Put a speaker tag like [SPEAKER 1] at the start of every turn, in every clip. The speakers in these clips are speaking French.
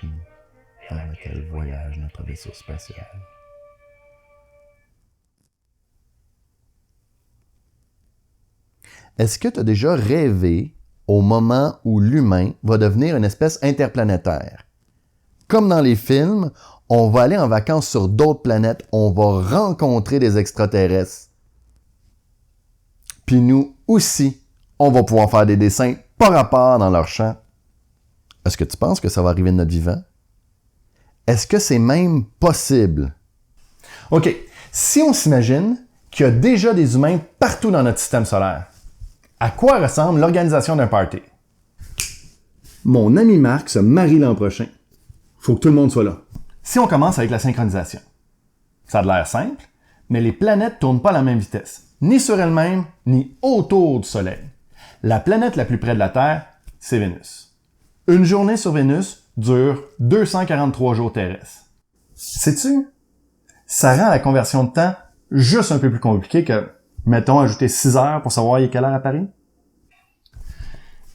[SPEAKER 1] machine dans laquelle voyage notre vaisseau spatial. Est-ce que tu as déjà rêvé au moment où l'humain va devenir une espèce interplanétaire? Comme dans les films, on va aller en vacances sur d'autres planètes, on va rencontrer des extraterrestres. Puis nous aussi, on va pouvoir faire des dessins par rapport dans leur champ. Est-ce que tu penses que ça va arriver de notre vivant? Est-ce que c'est même possible? OK, si on s'imagine qu'il y a déjà des humains partout dans notre système solaire, à quoi ressemble l'organisation d'un party? Mon ami Marc se marie l'an prochain. Faut que tout le monde soit là. Si on commence avec la synchronisation. Ça a l'air simple, mais les planètes tournent pas à la même vitesse, ni sur elles-mêmes, ni autour du Soleil. La planète la plus près de la Terre, c'est Vénus. Une journée sur Vénus dure 243 jours terrestres. Sais-tu? Ça rend la conversion de temps juste un peu plus compliquée que, mettons, ajouter 6 heures pour savoir il est quelle heure à Paris.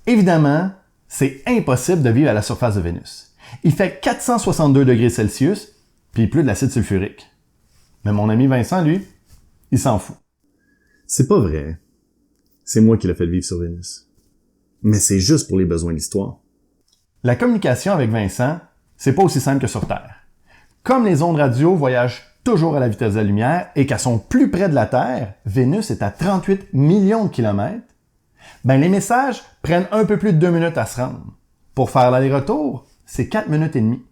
[SPEAKER 1] Évidemment, c'est impossible de vivre à la surface de Vénus. Il fait 462 degrés Celsius, puis il pleut de l'acide sulfurique. Mais mon ami Vincent, lui, il s'en fout.
[SPEAKER 2] C'est pas vrai. C'est moi qui l'ai fait vivre sur Vénus. Mais c'est juste pour les besoins de l'histoire.
[SPEAKER 1] La communication avec Vincent, c'est pas aussi simple que sur Terre. Comme les ondes radio voyagent toujours à la vitesse de la lumière et qu'elles sont plus près de la Terre, Vénus est à 38 millions de kilomètres, ben les messages prennent un peu plus de 2 minutes à se rendre. Pour faire l'aller-retour, c'est 4 minutes et demie.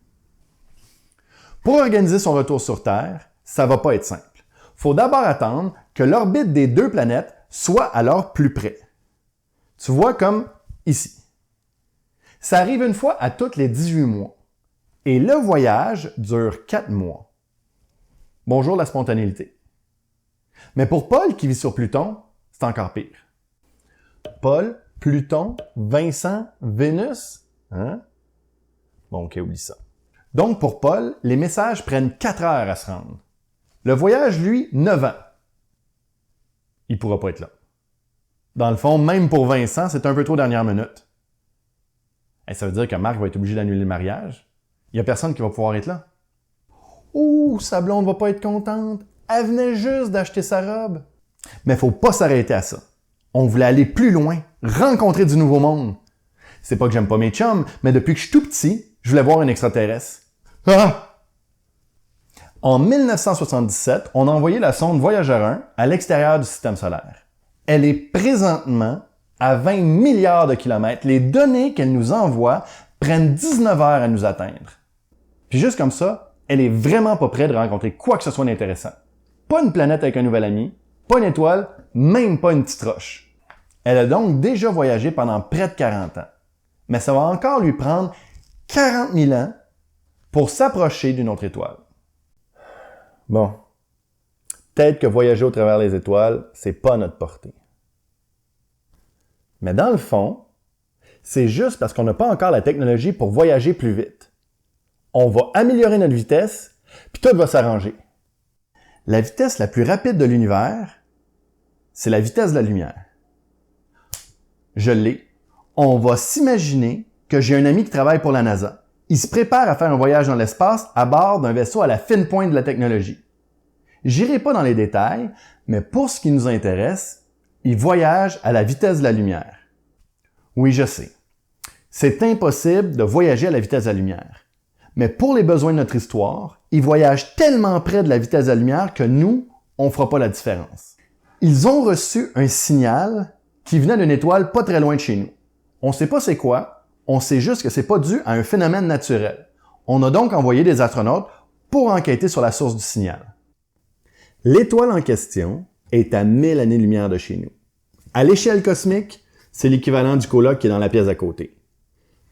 [SPEAKER 1] Pour organiser son retour sur Terre, ça va pas être simple. Faut d'abord attendre que l'orbite des deux planètes soit alors plus près. Tu vois comme ici. Ça arrive une fois à tous les 18 mois. Et le voyage dure 4 mois. Bonjour la spontanéité. Mais pour Paul qui vit sur Pluton, c'est encore pire. Paul, Pluton, Vincent, Vénus, hein? Bon, ok, oublie ça. Donc pour Paul, les messages prennent 4 heures à se rendre. Le voyage, lui, 9 ans. Il pourra pas être là. Dans le fond, même pour Vincent, c'est un peu trop dernière minute. Et ça veut dire que Marc va être obligé d'annuler le mariage. Il y a personne qui va pouvoir être là. Ouh, sa blonde va pas être contente. Elle venait juste d'acheter sa robe. Mais faut pas s'arrêter à ça. On voulait aller plus loin, rencontrer du nouveau monde. C'est pas que j'aime pas mes chums, mais depuis que je suis tout petit, je voulais voir un extraterrestre. Ah! En 1977, on a envoyé la sonde Voyager 1 à l'extérieur du système solaire. Elle est présentement à 20 milliards de kilomètres. Les données qu'elle nous envoie prennent 19 heures à nous atteindre. Puis juste comme ça, elle est vraiment pas prête de rencontrer quoi que ce soit d'intéressant. Pas une planète avec un nouvel ami, pas une étoile, même pas une petite roche. Elle a donc déjà voyagé pendant près de 40 ans. Mais ça va encore lui prendre 40 000 ans pour s'approcher d'une autre étoile. Bon, peut-être que voyager au travers les étoiles, c'est pas à notre portée. Mais dans le fond, c'est juste parce qu'on n'a pas encore la technologie pour voyager plus vite. On va améliorer notre vitesse, puis tout va s'arranger. La vitesse la plus rapide de l'univers, c'est la vitesse de la lumière. Je l'ai. On va s'imaginer que j'ai un ami qui travaille pour la NASA. Il se prépare à faire un voyage dans l'espace à bord d'un vaisseau à la fine pointe de la technologie. J'irai pas dans les détails, mais pour ce qui nous intéresse, il voyage à la vitesse de la lumière. Oui, je sais. C'est impossible de voyager à la vitesse de la lumière. Mais pour les besoins de notre histoire, il voyage tellement près de la vitesse de la lumière que nous, on fera pas la différence. Ils ont reçu un signal qui venait d'une étoile pas très loin de chez nous. On sait pas c'est quoi, on sait juste que c'est pas dû à un phénomène naturel. On a donc envoyé des astronautes pour enquêter sur la source du signal. L'étoile en question est à 1000 années-lumière de chez nous. À l'échelle cosmique, c'est l'équivalent du coloc qui est dans la pièce d'à côté.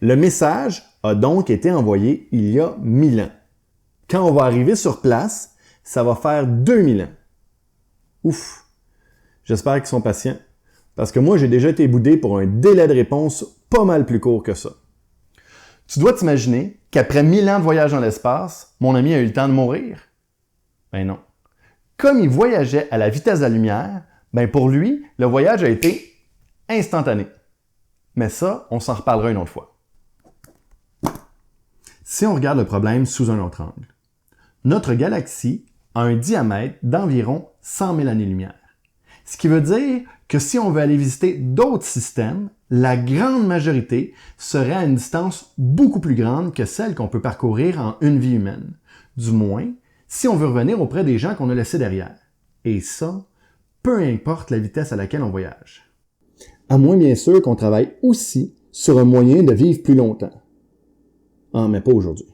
[SPEAKER 1] Le message a donc été envoyé il y a 1000 ans. Quand on va arriver sur place, ça va faire 2000 ans. Ouf! J'espère qu'ils sont patients, parce que moi, j'ai déjà été boudé pour un délai de réponse pas mal plus court que ça. Tu dois t'imaginer qu'après 1000 ans de voyage dans l'espace, mon ami a eu le temps de mourir? Ben non. Comme il voyageait à la vitesse de la lumière, ben pour lui, le voyage a été instantané. Mais ça, on s'en reparlera une autre fois. Si on regarde le problème sous un autre angle, notre galaxie a un diamètre d'environ 100 000 années-lumière. Ce qui veut dire que si on veut aller visiter d'autres systèmes, la grande majorité serait à une distance beaucoup plus grande que celle qu'on peut parcourir en une vie humaine. Du moins, si on veut revenir auprès des gens qu'on a laissés derrière. Et ça, peu importe la vitesse à laquelle on voyage. À moins bien sûr qu'on travaille aussi sur un moyen de vivre plus longtemps. Ah, mais pas aujourd'hui.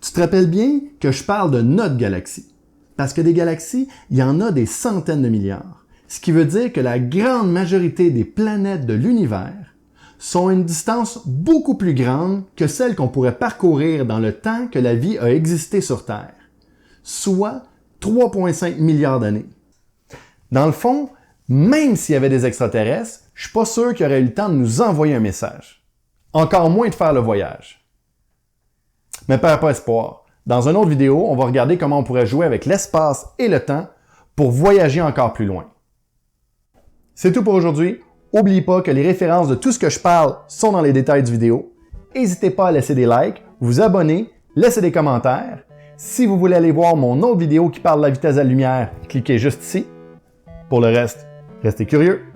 [SPEAKER 1] Tu te rappelles bien que je parle de notre galaxie. Parce que des galaxies, il y en a des centaines de milliards. Ce qui veut dire que la grande majorité des planètes de l'univers sont à une distance beaucoup plus grande que celle qu'on pourrait parcourir dans le temps que la vie a existé sur Terre, soit 3,5 milliards d'années. Dans le fond, même s'il y avait des extraterrestres, je suis pas sûr qu'ils auraient eu le temps de nous envoyer un message. Encore moins de faire le voyage. Mais perds pas espoir. Dans une autre vidéo, on va regarder comment on pourrait jouer avec l'espace et le temps pour voyager encore plus loin. C'est tout pour aujourd'hui. N'oubliez pas que les références de tout ce que je parle sont dans les détails du vidéo. N'hésitez pas à laisser des likes, vous abonner, laisser des commentaires. Si vous voulez aller voir mon autre vidéo qui parle de la vitesse de la lumière, cliquez juste ici. Pour le reste, restez curieux.